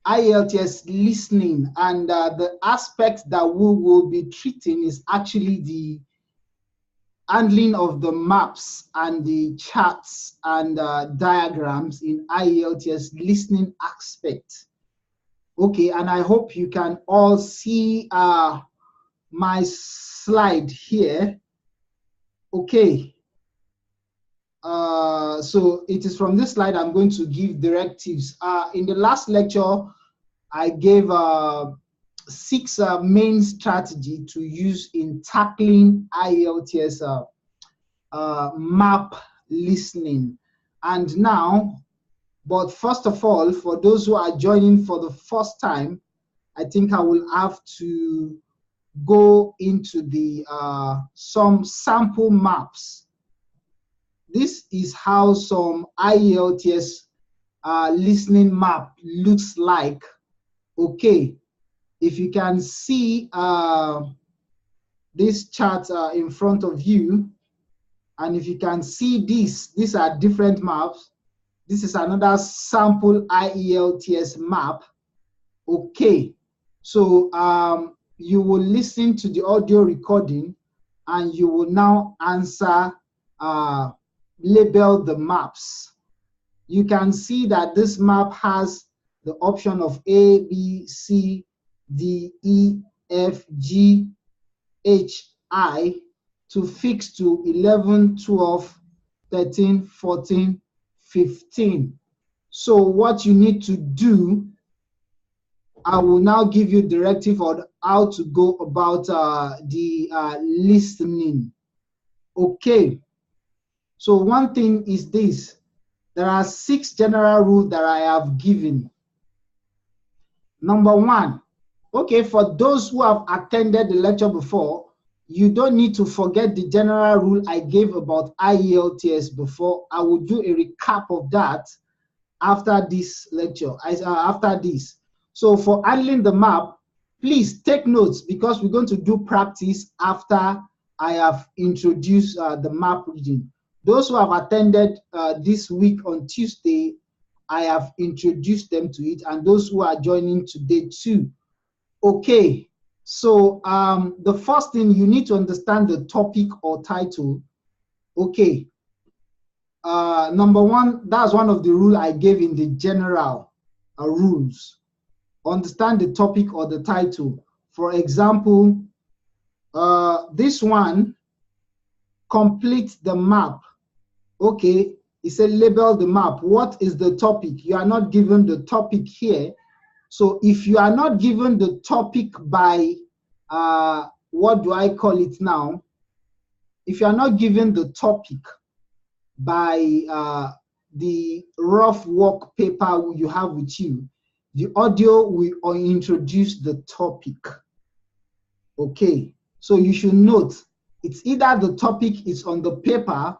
IELTS listening, and the aspect that we will be treating is actually the handling of the maps and the charts and diagrams in IELTS listening aspect. Okay, and I hope you can all see my slide here. Okay. So it is from this slide I'm going to give directives. In the last lecture, I gave 6 main strategy to use in tackling IELTS map listening. And now, but first of all, for those who are joining for the first time, I think I will have to go into the some sample maps. This is how some IELTS listening map looks like. Okay, if you can see this chart in front of you, and if you can see these are different maps. This is another sample IELTS map. Okay, so you will listen to the audio recording and you will now answer, label the maps. You can see that this map has the option of A, B, C, D, E, F, G, H, I to fix to 11, 12, 13, 14, 15. So what you need to do, I will now give you directive on how to go about the listening. Okay. So one thing is this. There are 6 general rules that I have given. Number 1, okay, for those who have attended the lecture before, you don't need to forget the general rule I gave about IELTS before. I will do a recap of that after this lecture, after this. So for handling the map, please take notes because we're going to do practice after I have introduced the map reading. Those who have attended this week on Tuesday, I have introduced them to it, and those who are joining today too. Okay, so the first thing, you need to understand the topic or title. Okay, number 1, that's one of the rules I gave in the general rules. Understand the topic or the title. For example, this one, complete the map. Okay, it said label the map. What is the topic? You are not given the topic here. So if you are not given the topic by, what do I call it now? If you are not given the topic by the rough work paper you have with you, the audio will introduce the topic. Okay, so you should note, it's either the topic is on the paper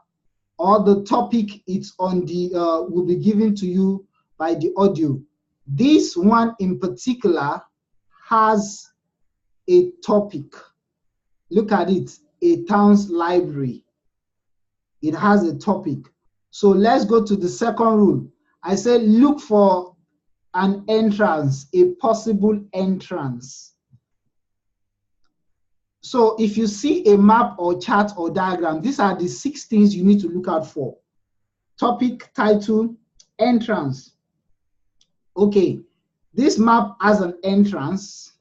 or the topic it's on the will be given to you by the audio. This one in particular has a topic. Look at it, a town's library. It has a topic. So let's go to the second rule. I said look for an entrance, a possible entrance. So if you see a map or chart or diagram, these are the 6 things you need to look out for. Topic, title, entrance. Okay, this map has an entrance.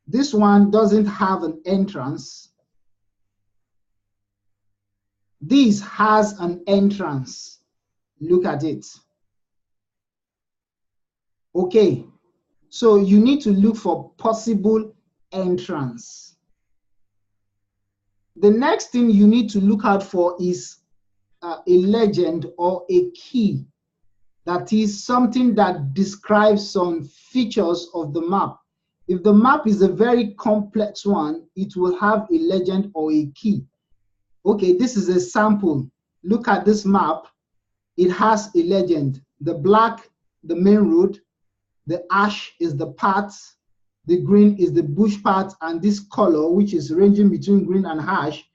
This one doesn't have an entrance. This has an entrance. Look at it. Okay, so you need to look for possible entrance. The next thing you need to look out for is a legend or a key. That is something that describes some features of the map. If the map is a very complex one, it will have a legend or a key. Okay, this is a sample. Look at this map. It has a legend. The black, the main road. The ash is the path. The green is the bush part, and this color, which is ranging between green and ash,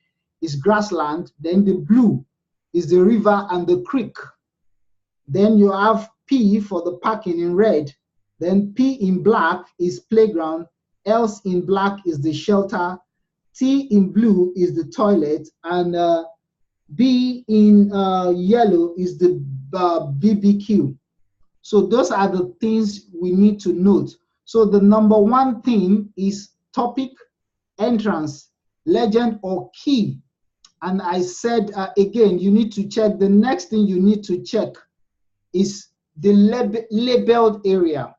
is grassland. Then the blue is the river and the creek. Then you have P for the parking in red. Then P in black is playground, else in black is the shelter, T in blue is the toilet, and B in yellow is the BBQ. So those are the things we need to note. So the number one thing is topic, entrance, legend, or key. And I said again, you need to check. The next thing you need to check is the labeled area.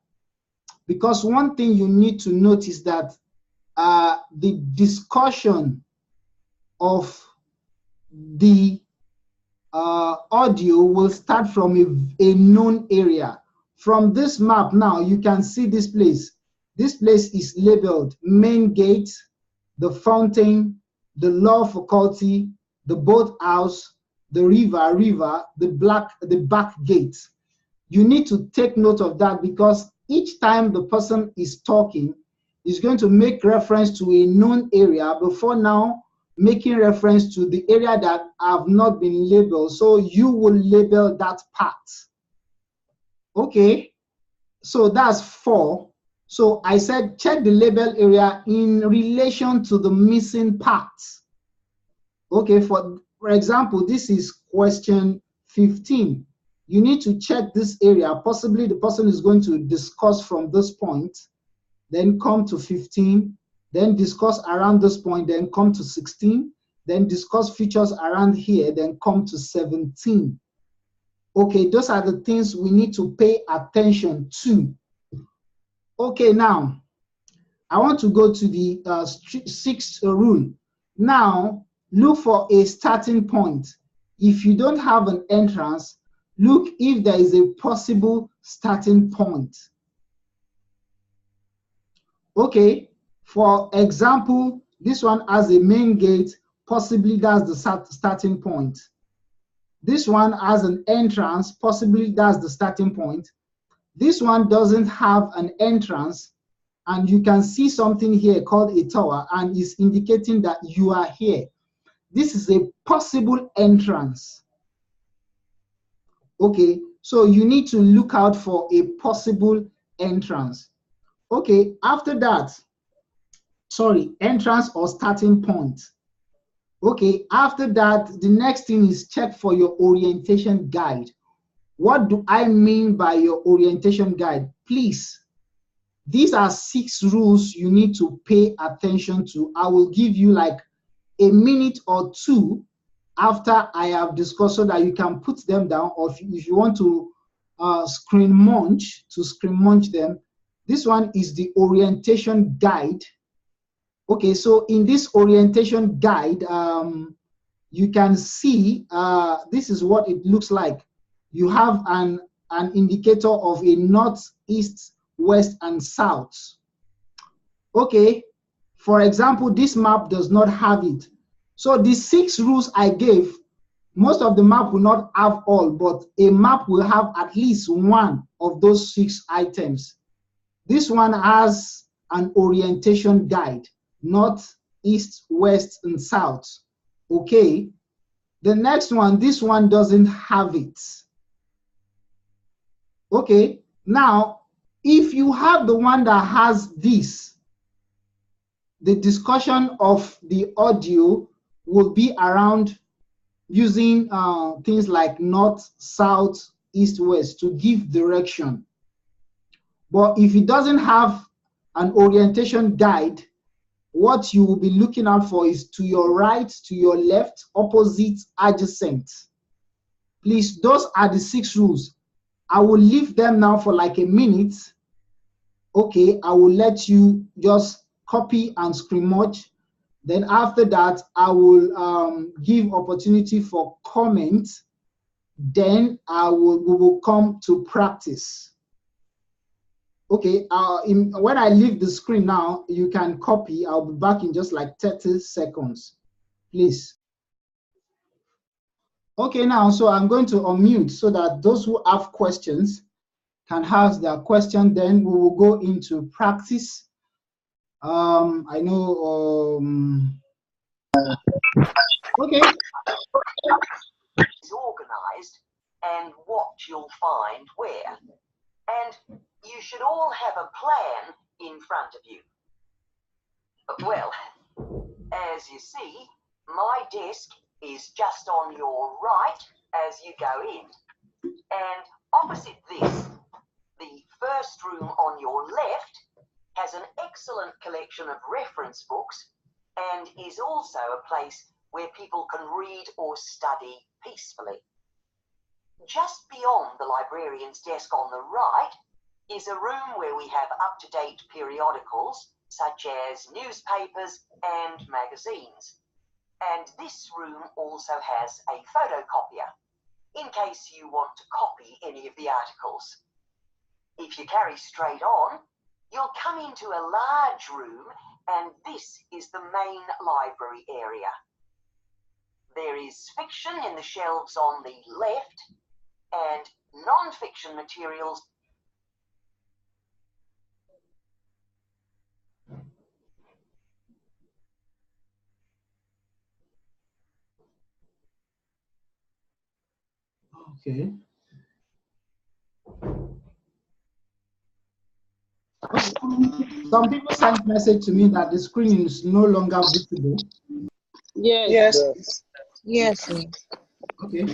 Because one thing you need to notice that the discussion of the audio will start from a known area. From this map now, you can see this place. This place is labeled main gate, the fountain, the law faculty, the boathouse, the river, the back gate. You need to take note of that because each time the person is talking, is going to make reference to a known area before now making reference to the area that have not been labeled. So you will label that part. Okay, so that's 4. So I said check the label area in relation to the missing parts. Okay, for example, this is question 15. You need to check this area. Possibly the person is going to discuss from this point, then come to 15, then discuss around this point, then come to 16, then discuss features around here, then come to 17. Okay, those are the things we need to pay attention to. Okay, now, I want to go to the 6th rule. Now, look for a starting point. If you don't have an entrance, look if there is a possible starting point. Okay, for example, this one has a main gate, possibly that's the starting point. This one has an entrance, possibly that's the starting point. This one doesn't have an entrance, and you can see something here called a tower, and is indicating that you are here. This is a possible entrance. Okay, so you need to look out for a possible entrance. Okay, after that, sorry, entrance or starting point. Okay, after that, the next thing is check for your orientation guide. What do I mean by your orientation guide? Please, these are 6 rules you need to pay attention to. I will give you like a minute or 2 after I have discussed so that you can put them down, or if you want to screen munch them. This one is the orientation guide. Okay, so in this orientation guide, you can see this is what it looks like. You have an indicator of a north, east, west, and south. Okay, for example, this map does not have it. So the 6 rules I gave, most of the map will not have all, but a map will have at least one of those 6 items. This one has an orientation guide, north, east, west, and south. Okay, the next one, this one doesn't have it. Okay, now, if you have the one that has this, the discussion of the audio will be around using things like north, south, east, west to give direction. But if it doesn't have an orientation guide, what you will be looking out for is to your right, to your left, opposite, adjacent. Please, those are the 6 rules. I will leave them now for like a minute. Okay, I will let you just copy and screen merge. Then after that, I will give opportunity for comment. Then we will come to practice. Okay, when I leave the screen now, you can copy. I'll be back in just like 30 seconds, please. Okay, now, so I'm going to unmute so that those who have questions can ask their question. Then we will go into practice. I know, okay. It's organized and what you'll find where. And you should all have a plan in front of you. Well, as you see, my desk is just on your right as you go in. And opposite this, the first room on your left has an excellent collection of reference books and is also a place where people can read or study peacefully. Just beyond the librarian's desk on the right is a room where we have up-to-date periodicals such as newspapers and magazines. And this room also has a photocopier in case you want to copy any of the articles. If you carry straight on, you'll come into a large room, and this is the main library area. There is fiction in the shelves on the left and non-fiction materials. Okay. Some people sent a message to me that the screen is no longer visible. Yes. Yes. Okay.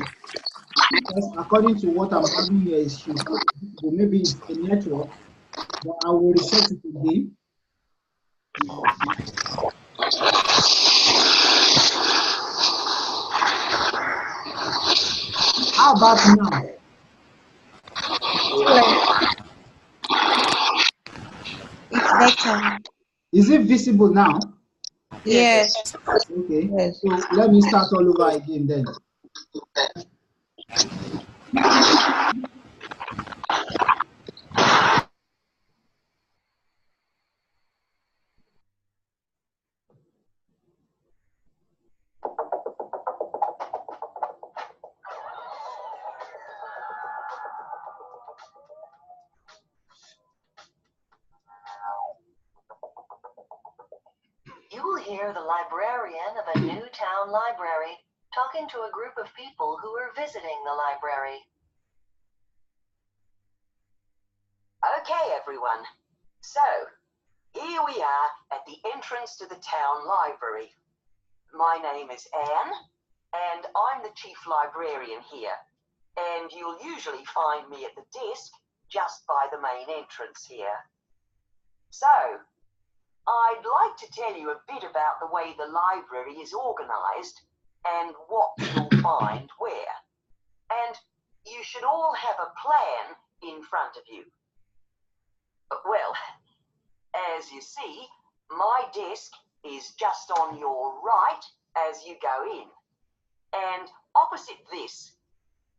Because according to what I'm having here, it should be visible. Maybe it's the network, but I will reset it again. How about now? It's better. Is it visible now? Yes. Okay. Yes. So let me start all over again then. You will hear the librarian of a new town library talking to a group of people who are visiting the library. Okay, everyone. So, here we are at the entrance to the town library. My name is Anne, and I'm the chief librarian here. And you'll usually find me at the desk just by the main entrance here. So, I'd like to tell you a bit about the way the library is organised and what you'll find where. And you should all have a plan in front of you. Well, as you see, my desk is just on your right as you go in. And opposite this,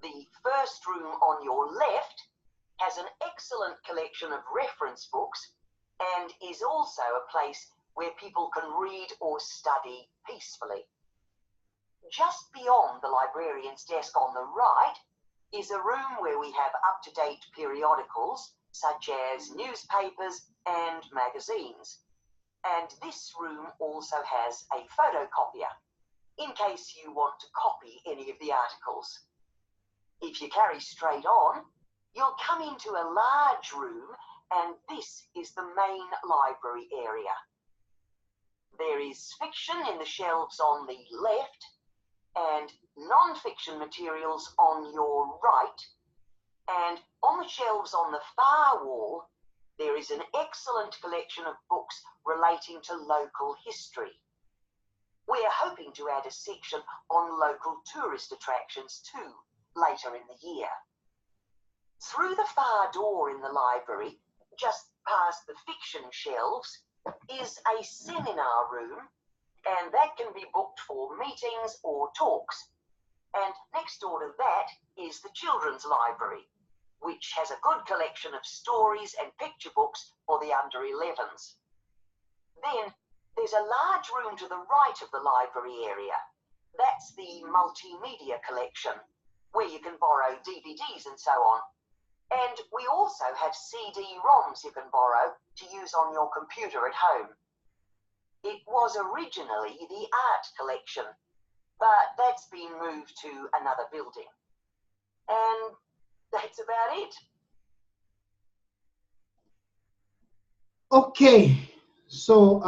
the first room on your left has an excellent collection of reference books and is also a place where people can read or study peacefully. Just beyond the librarian's desk on the right is a room where we have up-to-date periodicals such as newspapers and magazines. And this room also has a photocopier in case you want to copy any of the articles. If you carry straight on, you'll come into a large room, and this is the main library area. There is fiction in the shelves on the left and non-fiction materials on your right, and on the shelves on the far wall there is an excellent collection of books relating to local history. We're hoping to add a section on local tourist attractions too later in the year. Through the far door in the library, just past the fiction shelves, is a seminar room, and that can be booked for meetings or talks. And next door to that is the children's library, which has a good collection of stories and picture books for the under 11s. Then there's a large room to the right of the library area. That's the multimedia collection, where you can borrow DVDs and so on. And we also have CD-ROMs you can borrow to use on your computer at home. It was originally the art collection, but that's been moved to another building. And that's about it. Okay, so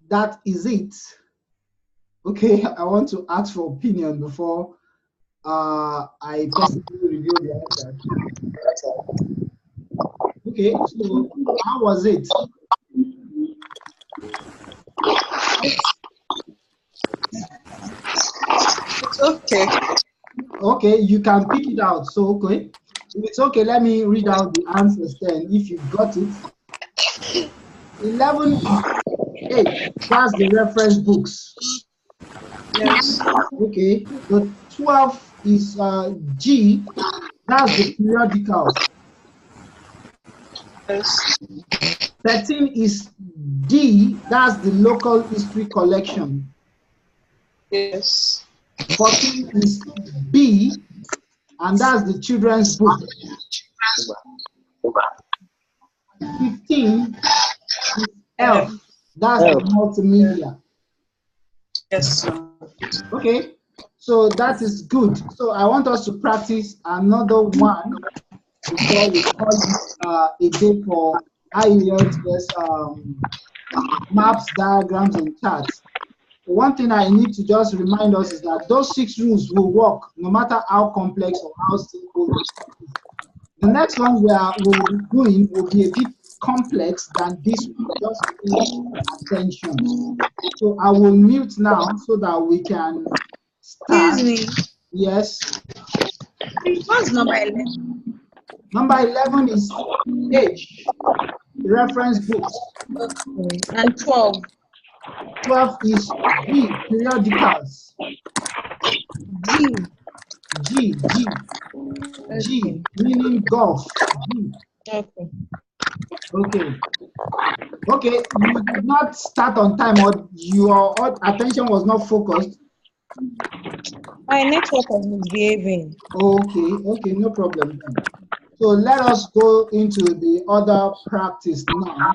that is it. Okay, I want to ask for opinion before I possibly review the answer. Okay, so how was it? It's okay. Okay, you can pick it out. So, okay. If it's okay, let me read out the answers then, if you got it. 11 is H. That's the reference books. Yes. Okay. The 12 is G. That's the periodicals. Yes. 13 is D. That's the local history collection. Yes. 14 is B. And that's the children's book. 15 is F. That's the multimedia. Yes. Okay, so that is good. So I want us to practice another one before we call it a day for Ielts maps, diagrams, and charts. One thing I need to just remind us is that those 6 rules will work no matter how complex or how simple it is. The next one we'll be doing will be a bit complex than this one. Just pay attention. So I will mute now so that we can start. Excuse me. Yes. What's number 11? Number 11 is H, reference books. Okay. And 12. 12 is G, periodicals. G. G, Okay. meaning golf. G. Okay. Okay. Okay, you did not start on time, or your attention was not focused. My network is misbehaving. Okay, no problem then. So let us go into the other practice now.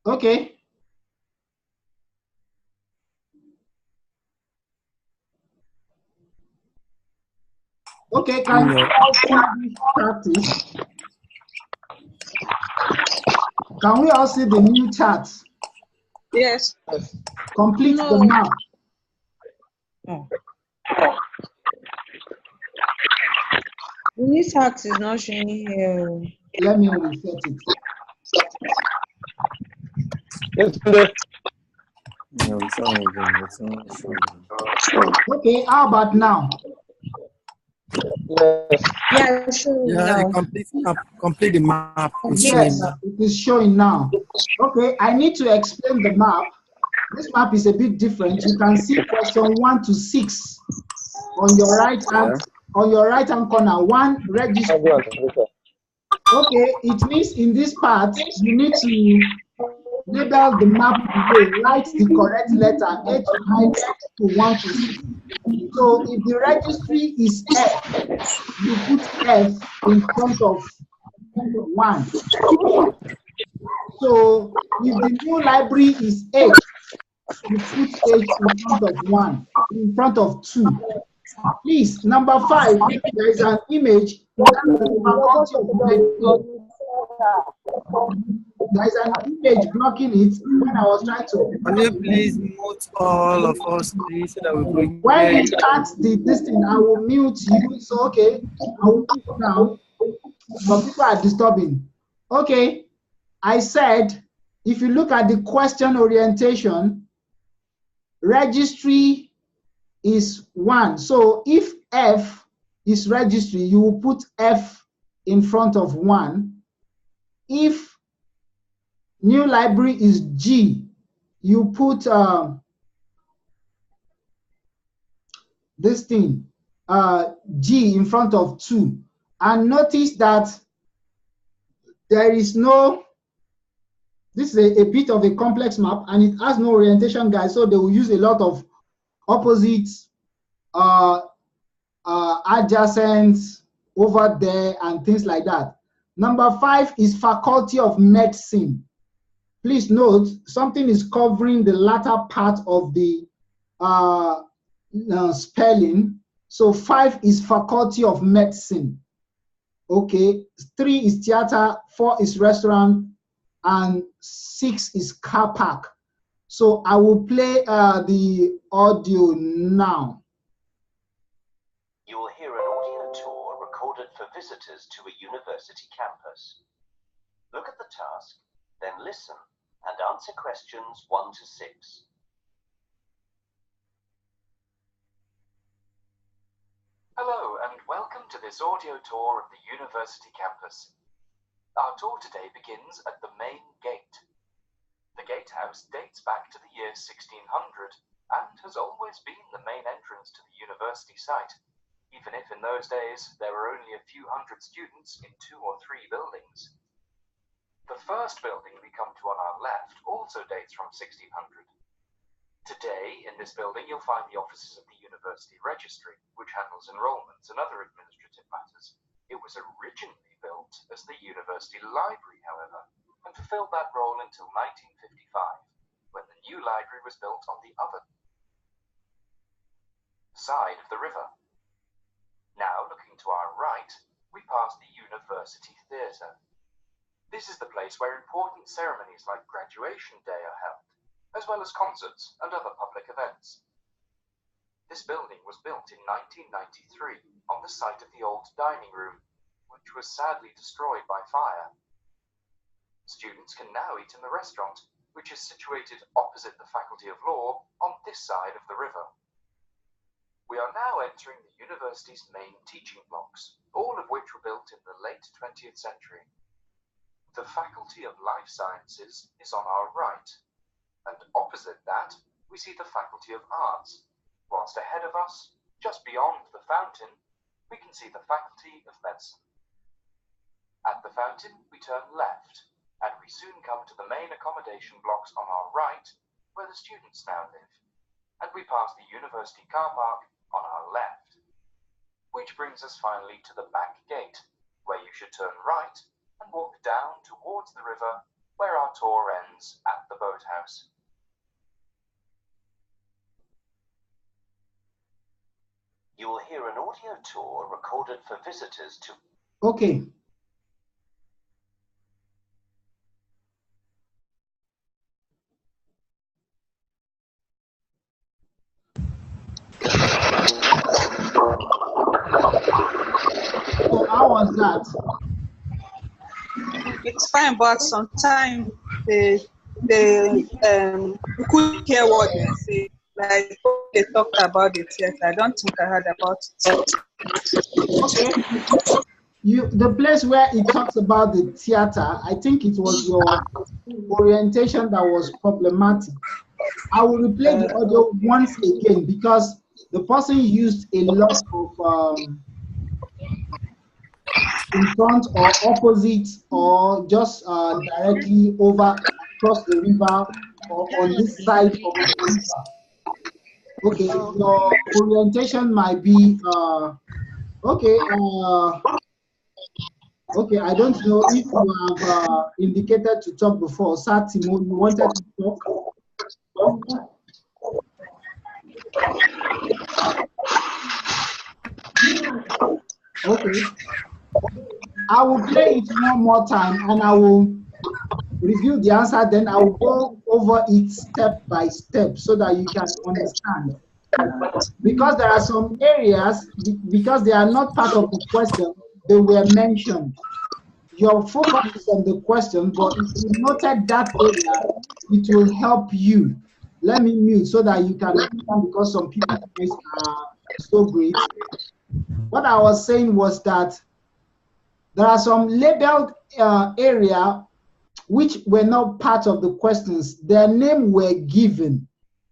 Okay. Okay, can we all see this practice? Can we all see the new chart? Yes. Complete the map. Oh. The new tax is not showing here. Let me reset it. Okay, how about now? Yeah, sure. Yeah, Now. complete the map. Yes, it is showing now. Okay, I need to explain the map. This map is a bit different. You can see question 1 to 6 on your right hand, on your right hand corner. One register. Okay, it means in this part you need to label the map away, write the correct letter A to I to 1 to 6. So if the registry is F, you put F in front of 1. So if the new library is H, you put H in front of 1, in front of 2. Please, number 5, there is an image. There is an image blocking it when I was trying to. Can you please mute all of us, please, so that we bring. When you start this thing, I will mute you. So okay, I will mute now. But people are disturbing. Okay, I said if you look at the question orientation, registry is 1. So if F is registry, you will put F in front of 1. If new library is G, you put this thing, G in front of 2. And notice that there is no, this is a bit of a complex map and it has no orientation guide, so they will use a lot of opposites, adjacent, over there, and things like that. Number 5 is Faculty of Medicine. Please note, something is covering the latter part of the spelling. So 5 is Faculty of Medicine. Okay, 3 is theater, 4 is restaurant, and 6 is car park. So I will play the audio now. You will hear an audio tour recorded for visitors to a university campus. Look at the task, then listen and answer questions 1 to 6. Hello and welcome to this audio tour of the university campus. Our tour today begins at the main gate. The gatehouse dates back to the year 1600 and has always been the main entrance to the university site, even if in those days there were only a few hundred students in 2 or 3 buildings. The first building we come to on our left also dates from 1600. Today, in this building, you'll find the offices of the University Registry, which handles enrollments and other administrative matters. It was originally built as the University Library, however, and fulfilled that role until 1955, when the new library was built on the other side of the river. Now, looking to our right, we pass the University Theatre. This is the place where important ceremonies like Graduation Day are held, as well as concerts and other public events. This building was built in 1993 on the site of the old dining room, which was sadly destroyed by fire. Students can now eat in the restaurant, which is situated opposite the Faculty of Law on this side of the river. We are now entering the university's main teaching blocks, all of which were built in the late 20th century. The Faculty of Life Sciences is on our right, and opposite that, we see the Faculty of Arts, whilst ahead of us, just beyond the fountain, we can see the Faculty of Medicine. At the fountain, we turn left, and we soon come to the main accommodation blocks on our right, where the students now live, and we pass the university car park on our left. Which brings us finally to the back gate, where you should turn right and walk down towards the river, where our tour ends at the boathouse. You will hear an audio tour recorded for visitors to... Okay. So how was that? It's fine, but sometimes we couldn't hear what they say. Like they talked about it, yes. I don't think I heard about it. Okay. The place where it talks about the theater, I think it was your orientation that was problematic. I will replay the audio once again because the person used a lot of in front or opposite or just directly over across the river or on this side of the river. Okay, your orientation might be okay. Okay, I don't know if you have indicated to talk before. Satimo, you wanted to talk? Okay. I will play it one more time and I will review the answer, then I will go over it step by step so that you can understand. Because there are some areas, because they are not part of the question, they were mentioned. Your focus is on the question, but if you noted that area, it will help you. Let me mute so that you can understand because some people's voice are so great. What I was saying was that there are some labeled area which were not part of the questions. Their name were given.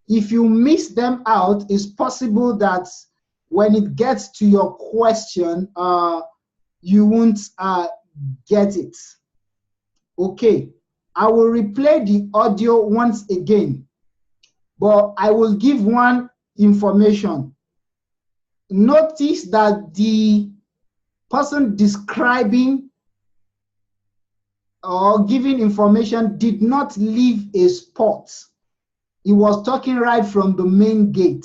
If you miss them out, it's possible that when it gets to your question, you won't get it. Okay, I will replay the audio once again, but I will give one information. Notice that the person describing or giving information did not leave a spot. He was talking right from the main gate.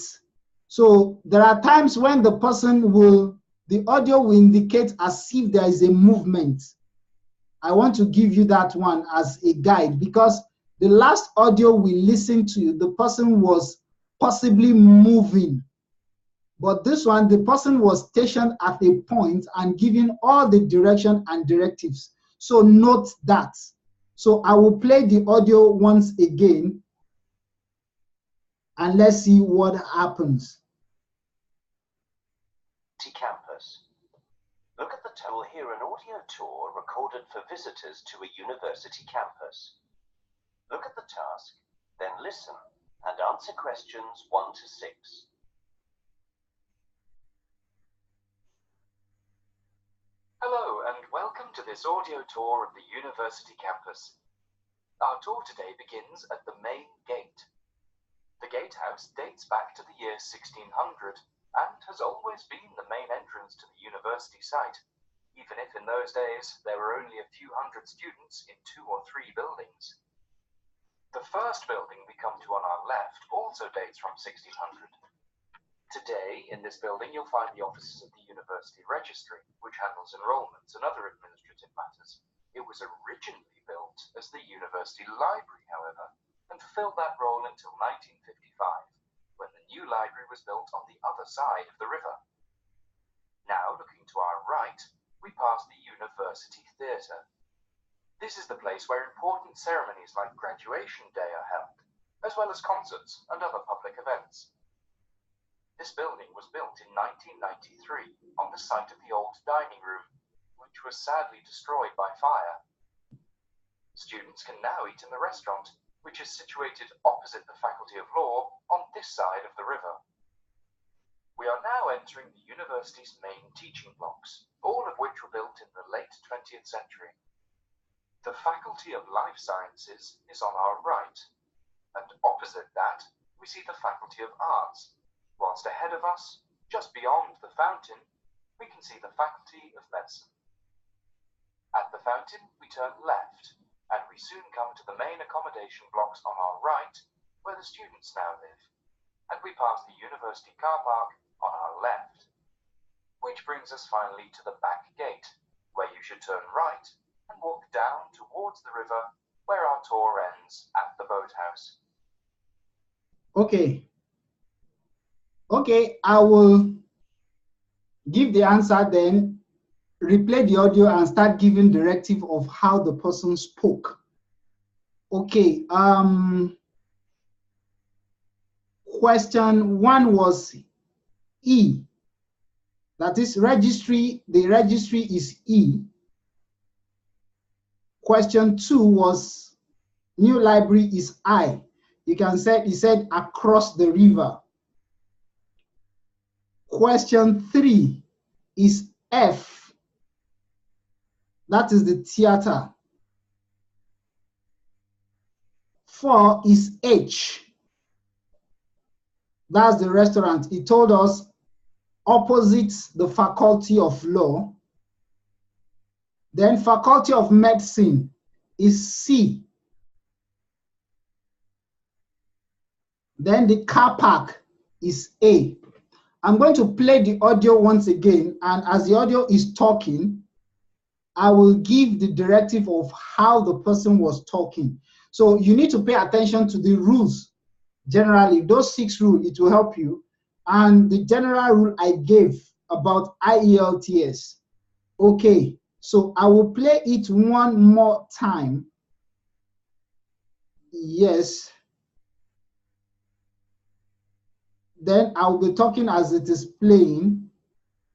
So there are times when the audio will indicate as if there is a movement. I want to give you that one as a guide, because the last audio we listened to, the person was possibly moving. But this one, the person was stationed at a point and giving all the direction and directives. So note that. So I will play the audio once again, and let's see what happens. Campus. Look at the tour. You'll hear an audio tour recorded for visitors to a university campus. Look at the task, then listen and answer questions 1 to 6. Hello and welcome to this audio tour of the university campus. Our tour today begins at the main gate. The gatehouse dates back to the year 1600 and has always been the main entrance to the university site, even if in those days there were only a few hundred students in 2 or 3 buildings. The first building we come to on our left also dates from 1600. Today, in this building, you'll find the offices of the University Registry, which handles enrollments and other administrative matters. It was originally built as the University Library, however, and fulfilled that role until 1955, when the new library was built on the other side of the river. Now, looking to our right, we pass the University Theatre. This is the place where important ceremonies like Graduation Day are held, as well as concerts and other public events. This building was built in 1993 on the site of the old dining room, which was sadly destroyed by fire. Students can now eat in the restaurant, which is situated opposite the Faculty of Law on this side of the river. We are now entering the university's main teaching blocks, all of which were built in the late 20th century. The Faculty of Life Sciences is on our right, and opposite that, we see the Faculty of Arts, whilst ahead of us, just beyond the fountain, we can see the Faculty of Medicine. At the fountain, we turn left, and we soon come to the main accommodation blocks on our right, where the students now live, and we pass the university car park on our left. Which brings us finally to the back gate, where you should turn right and walk down towards the river, where our tour ends at the boathouse. Okay, I will give the answer, then replay the audio and start giving directive of how the person spoke. Okay, question 1 was E. That is registry, the registry is E. Question 2 was new library is I. You can say, he said across the river. Question 3 is F. That is the theater. 4 is H. That's the restaurant. He told us opposite the Faculty of Law. Then Faculty of Medicine is C. Then the car park is A. I'm going to play the audio once again, and as the audio is talking, I will give the directive of how the person was talking. So you need to pay attention to the rules. Generally, those 6 rules, it will help you. And the general rule I gave about IELTS. Okay, so I will play it one more time. Yes. Then I'll be talking as it is playing.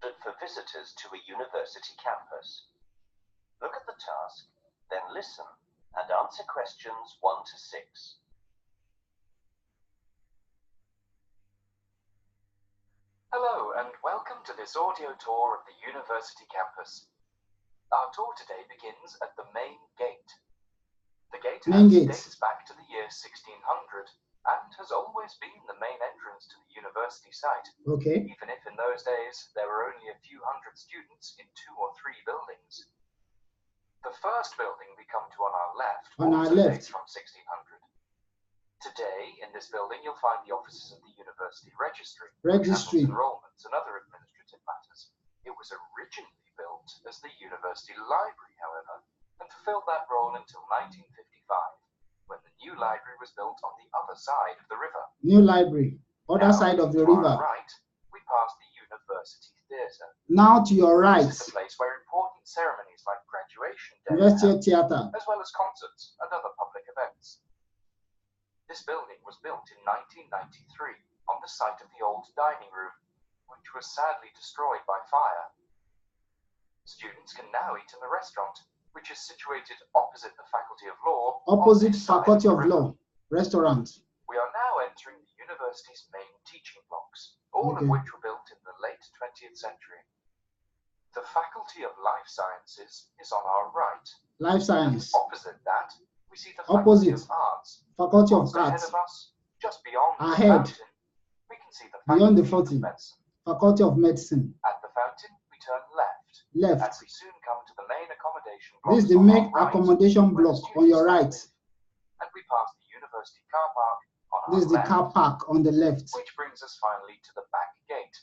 For visitors to a university campus. Look at the task, then listen and answer questions 1 to 6. Hello and welcome to this audio tour of the university campus. Our tour today begins at the main gate. The gatehouse dates back to the year 1600 and has always been the main entrance to the university site, even if in those days there were only a few hundred students in 2 or 3 buildings. The first building we come to on our left dates from 1600. Today, in this building, you'll find the offices of the University Registry, Registry. which handles enrollments and other administrative matters. It was originally built as the University Library, however, and fulfilled that role until 1955, when the new library was built on the other side of the river. New library, other Now, side of the to our river. right, we pass the University Theatre. Now to your right, This is the place where important ceremonies like graduation day are University held, Theatre. as well as concerts and other public events. This building was built in 1993 on the site of the old dining room, which was sadly destroyed by fire. Students can now eat in the restaurant, which is situated opposite the Faculty of Law. Opposite Faculty of Law restaurant. We are now entering the university's main teaching blocks, all Okay. of which were built in the late 20th century. The Faculty of Life Sciences is on our right. Life Science. Opposite that, we see the Opposite. Faculty of Arts. Faculty of Just ahead Arts. of us, just beyond Ahead. the fountain, we can see the Beyond the Faculty fountain. of Medicine. Faculty of Medicine. At the fountain, we turn left, and Left. we soon come to the main accommodation block. This is the main accommodation block on your right. And we pass the university car park on our This is the left, car park on the left. which brings us finally to the back gate,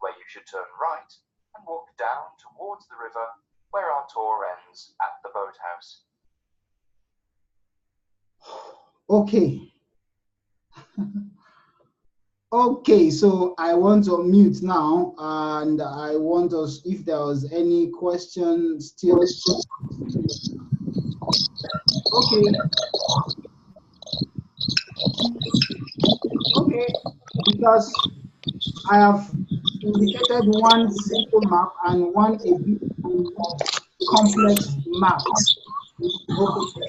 where you should turn right and walk down towards the river, where our tour ends at the boathouse. Okay. Okay, so I want to unmute now, and I want us, if there was any question still. Okay. Okay, because I have indicated one simple map and one a bit complex map. Okay.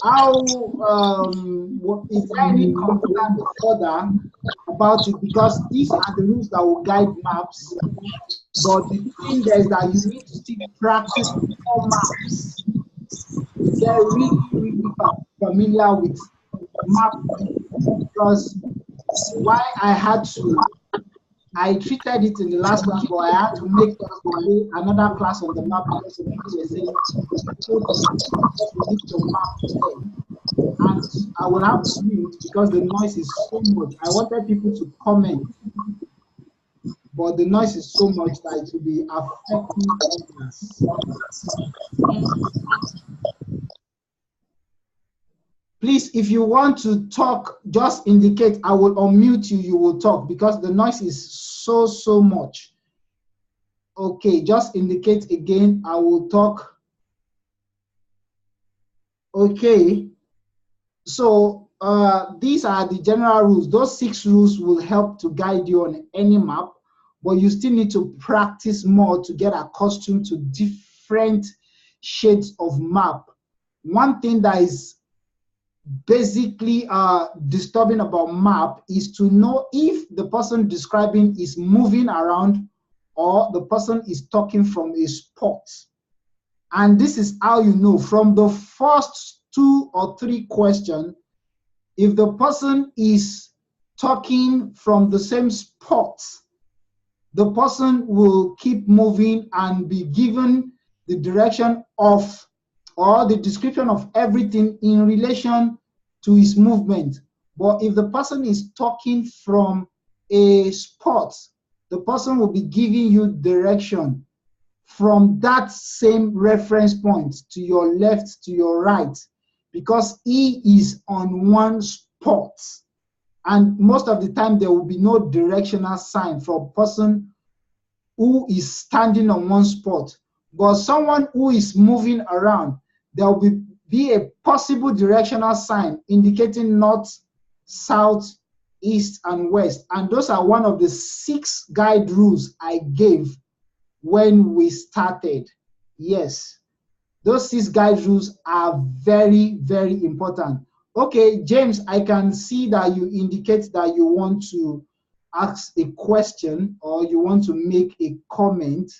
How is there any concern further about it? Because these are the rules that will guide maps. But the thing there is that you need to still practice all maps. Get really familiar with map, because why I had to, I treated it in the last class, but I had to make another class on the map because the people were saying, need to map today. And I will have to mute because the noise is so much. I wanted people to comment, but the noise is so much that it will be affecting others. Please, if you want to talk, just indicate. I will unmute you, you will talk, because the noise is so much. Okay, just indicate again, I will talk. Okay, so these are the general rules. Those 6 rules will help to guide you on any map, but you still need to practice more to get accustomed to different shades of map. One thing that is basically disturbing about map is to know if the person describing is moving around or the person is talking from a spot. And this is how you know from the first 2 or 3 questions, if the person is talking from the same spot, the person will keep moving and be given the direction of or the description of everything in relation to his movement. But if the person is talking from a spot, the person will be giving you direction from that same reference point to your left, to your right, because he is on one spot. And most of the time, there will be no directional sign for a person who is standing on one spot. But someone who is moving around, there will be a possible directional sign indicating north, south, east, and west. And those are one of the 6 guide rules I gave when we started. Yes, those 6 guide rules are very important. Okay, James, I can see that you indicate that you want to ask a question or you want to make a comment.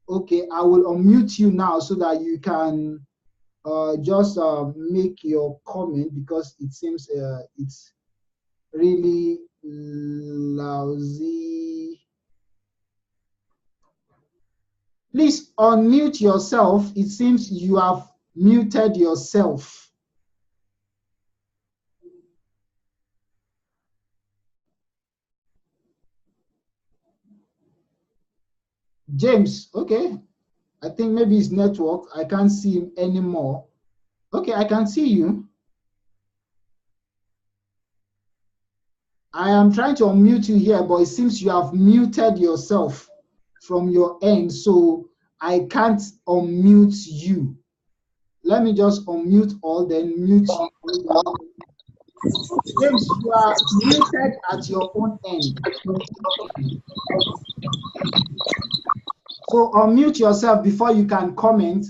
Okay, I will unmute you now so that you can just make your comment, because it seems it's really lousy. Please unmute yourself. It seems you have muted yourself. James, okay. I think maybe it's network. I can't see him anymore. Okay, I can see you. I am trying to unmute you here, but it seems you have muted yourself from your end, so I can't unmute you. Let me just unmute all, then mute you. James, you are muted at your own end. So unmute yourself before you can comment,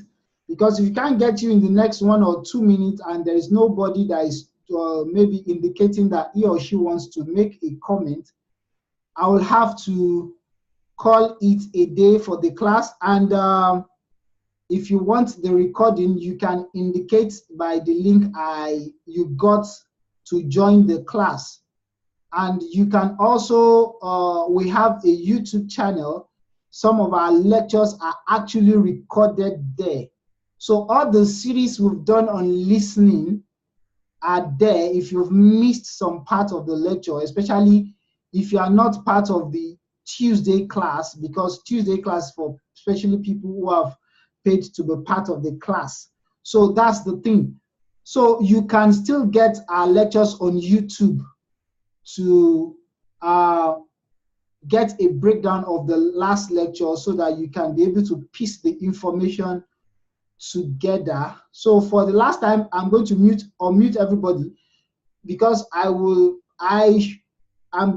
because if we can't get you in the next 1 or 2 minutes and there is nobody that is maybe indicating that he or she wants to make a comment, I will have to call it a day for the class. And if you want the recording, you can indicate by the link you got to join the class. And you can also, we have a YouTube channel. Some of our lectures are actually recorded there. So all the series we've done on listening are there if you've missed some part of the lecture, especially if you are not part of the Tuesday class, because Tuesday class for especially people who have paid to be part of the class. So that's the thing. So you can still get our lectures on YouTube to get a breakdown of the last lecture so that you can be able to piece the information together. So for the last time, I'm going to unmute everybody, because I'm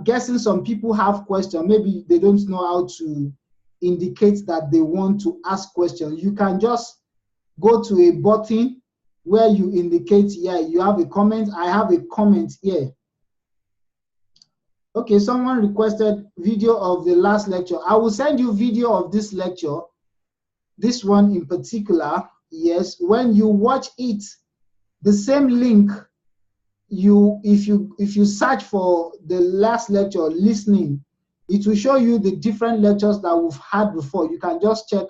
guessing some people have questions. Maybe they don't know how to indicate that they want to ask questions. You can just go to a button where you indicate, yeah, you have a comment. I have a comment here. Okay, someone requested video of the last lecture. I will send you video of this lecture, this one in particular. Yes, when you watch it, the same link, if you search for the last lecture listening, it will show you the different lectures that we've had before. You can just check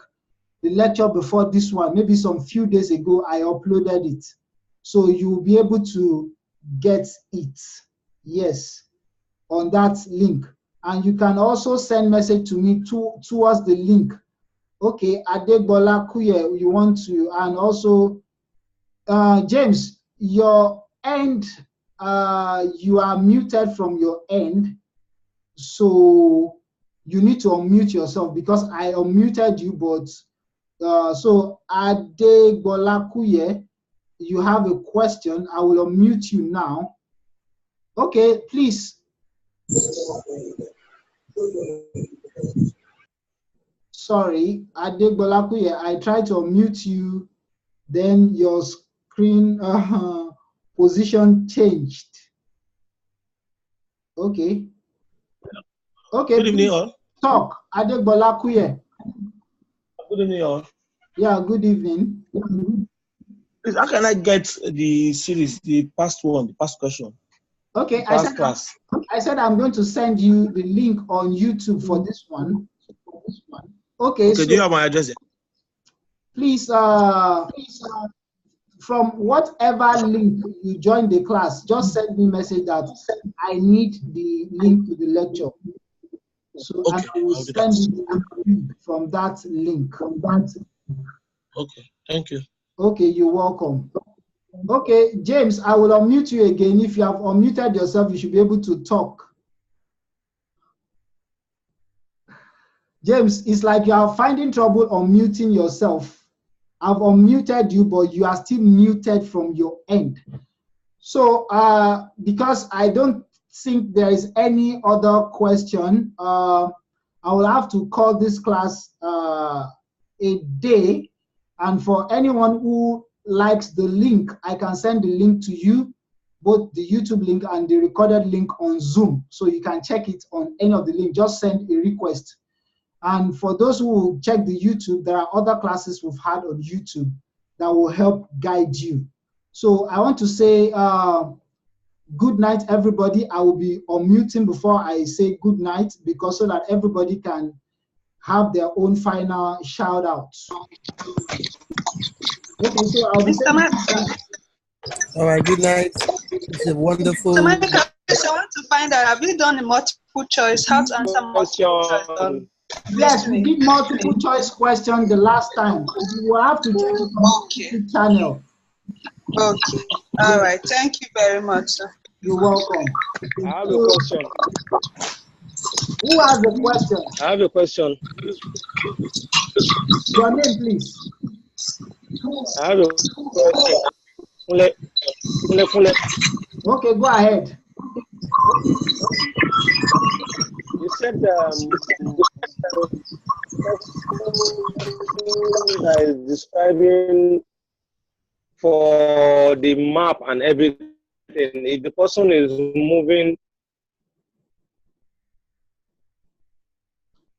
the lecture before this one. Maybe some few days ago I uploaded it, so you will be able to get it. Yes, on that link. And you can also send message to me towards the link. Okay, Adegbola Kuye, you want to, and also James, your end, you are muted from your end, so you need to unmute yourself, because I unmuted you, but so Adegbola Kuye, you have a question. I will unmute you now. Okay, please. Sorry, Adegbola Kuye, I tried to unmute you, then your screen position changed. Okay. Okay. Good evening, all. Talk, Adegbola Kuye. Good evening, all. Yeah, good evening. Please, how can I get the series, the past one, the past question? Okay, Class. I said I'm going to send you the link on YouTube for this one. Okay, so do you have my address? Please, from whatever link you join the class, just send me a message that I need the link to the lecture. So okay, I will send it from that link. Okay, thank you. Okay, you're welcome. Okay, James, I will unmute you again. If you have unmuted yourself, you should be able to talk. James, it's like you are finding trouble unmuting yourself. I've unmuted you, but you are still muted from your end. So because I don't think there is any other question, I will have to call this class a day. And for anyone who likes the link, I can send the link to you, both the YouTube link and the recorded link on Zoom. So you can check it on any of the link. Just send a request. And for those who will check the YouTube, there are other classes we've had on YouTube that will help guide you. So I want to say good night, everybody. I will be unmuting before I say good night, because so that everybody can have their own final shout out. Okay, so I'll be saying all right, good night. It's a wonderful. Mr. Michael, I want to find out, have you done a multiple choice? How to answer multiple choice? Yes, we did multiple choice question the last time. You will have to check it on the YouTube channel. Okay. All right. Thank you very much, sir. You're welcome. I have a question. Who has a question? I have a question. Your name, please. I have a question. Kule. Okay, go ahead. You said that is describing for the map and everything. If the person is moving,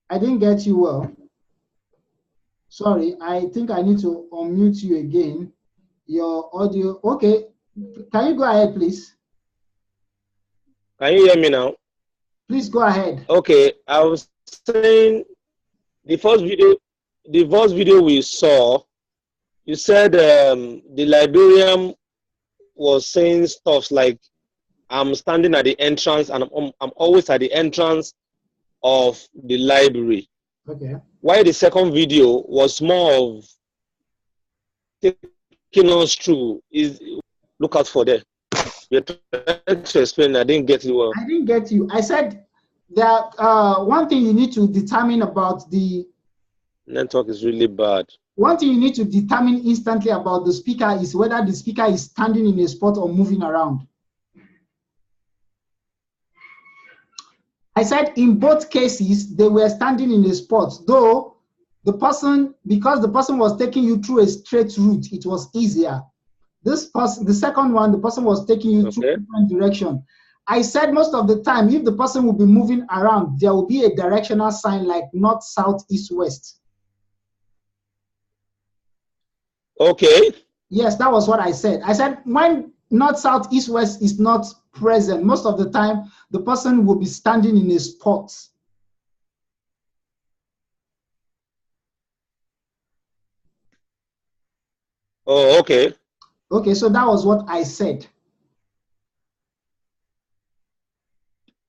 I didn't get you well. Sorry, I think I need to unmute you again. Your audio. Okay, can you go ahead, please? can you hear me now? Please go ahead. Okay, I was saying the first video we saw, you said the librarian was saying stuff like, I'm standing at the entrance and I'm always at the entrance of the library. Okay. Why the second video was more of taking us through is look out for that. You're trying to explain, I didn't get it well. I didn't get you. I said that one thing you need to determine about the Network is really bad. one thing you need to determine instantly about the speaker is whether the speaker is standing in a spot or moving around. I said in both cases, they were standing in a spot, though because the person was taking you through a straight route, it was easier. This person, the second one, the person was taking you through a different direction. I said most of the time, if the person will be moving around, there will be a directional sign like north, south, east, west. Okay. Yes, that was what I said. I said when north, south, east, west is not present, most of the time, the person will be standing in a spot. Oh, okay. Okay, so that was what I said.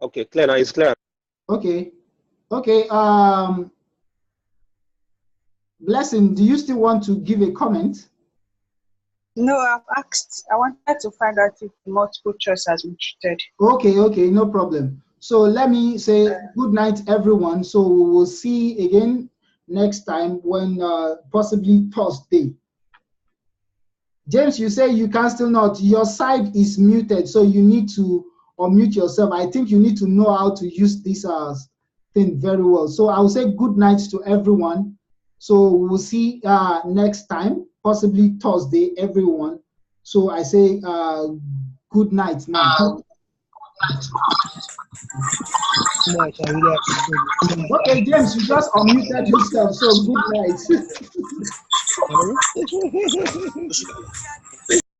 Okay, clear now, it's clear. Okay. Okay, Blessing, do you still want to give a comment? No, I've asked. I wanted to find out if multiple choice has been treated. Okay, no problem. So let me say good night, everyone. So we will see again next time when possibly Thursday. James, you say you can still not. Your side is muted, so you need to unmute yourself. I think you need to know how to use this thing very well. So I will say good night to everyone. So we will see next time, possibly Thursday, everyone. So I say good night now. Okay, James, you just unmuted yourself, so good night.